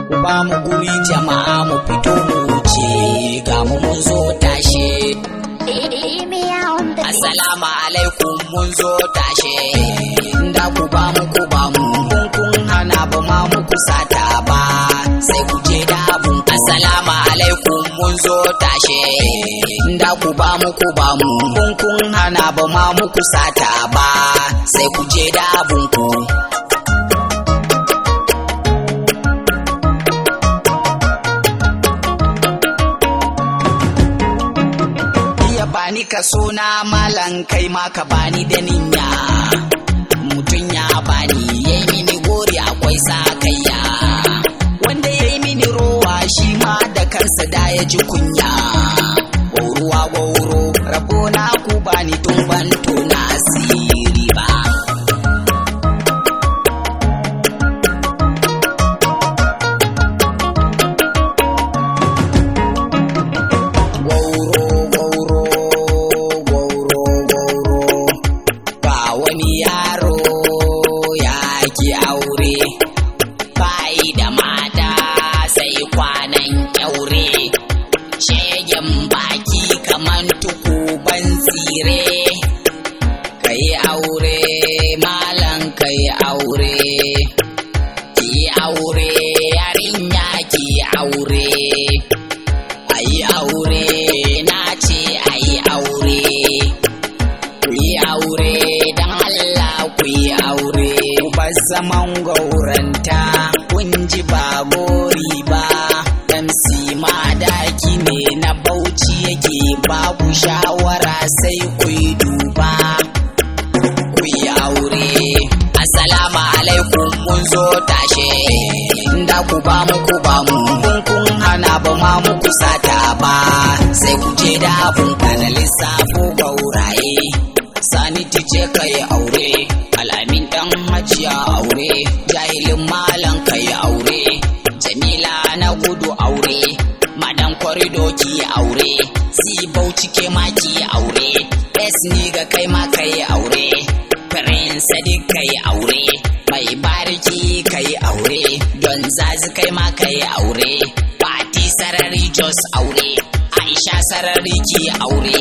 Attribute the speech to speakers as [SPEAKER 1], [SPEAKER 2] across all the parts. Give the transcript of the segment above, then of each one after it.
[SPEAKER 1] ku ba mu guri jama'a mu fito mu wuce ga mu mun zo tashe. Assalamu alaikum mun zo tashe, da ku ba mu kun hana ba ma muku sata ba sai ku je da abun. Assalamu alaikum mun zo tashe, da ku ba mu kun hana ba ma muku sata ba sai ku je da abun ku. Bani ka suna malan kai ma ka bani da ninya, mutum ya bani yayi mini gori akwai sakayya, wanda yayi mini rowa shi ma da kansa da ya ji kunya. Gauruwa gauro rabo na ku bani tun ban tona asiri ba. Zaman gauranta kun ji ba gori ba, MC Madaki ne na Bauchi yake babu shawara sai ku yi duba ku yi aure. Assalamu alaikum mun zo tashe, da ku ba mu kun hana ba ma muku sata ba sai ku je da abun. Kana lissafo gauraye Sani tice kai aure, Alamin dan Hajiya aure, Jahilin malam kai aure, Jamila na gudu aure, Madan Korido ki aure, Bauchi ke ma ki aure, ni ga kai ma kai aure, Prince Sadiq kai aure, Mai Bariki kai aure, Don Zazi kai ma kai aure, Fati Sarari Jos aure, Aisha Sarari ki aure,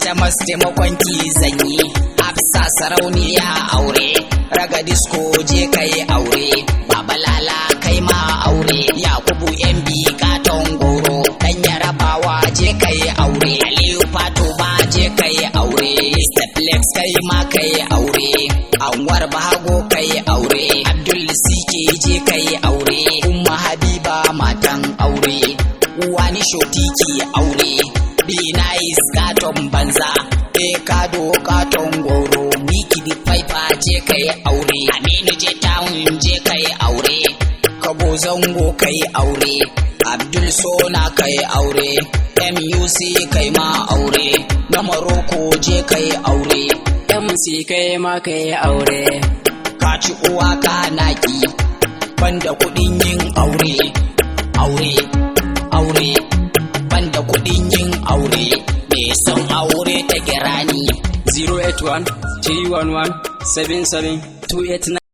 [SPEAKER 1] Jamas taimakon ki zanyi, Hafsa Sarauniya aure, Raga Disco je kai aure, Baba Lala kai ma aure, Yakubu MB katon goro, Dan Yarabawa je kai aure, Aliyu Fato ma je kai aure, Steplex kai ma kai aure, Anwar Bahago kai aure, Abdul Sike je kai aure, Umma Habiba matan aure, Uwani Shoti ki aure, Be-Nice katon banza, Kado katon goro, Miki di Paipa je kai aure, Aminu je town je kai aure, Kabo Zango kai aure, Abdul Sona kai aure, MUC kai ma aure, na Morocco je kai aure, MC kai ma kai aure. Ka ci uwa ka naki, banda kudin yin aure, banda kudin yin aure, me son aure ta girani. 081 311 77 289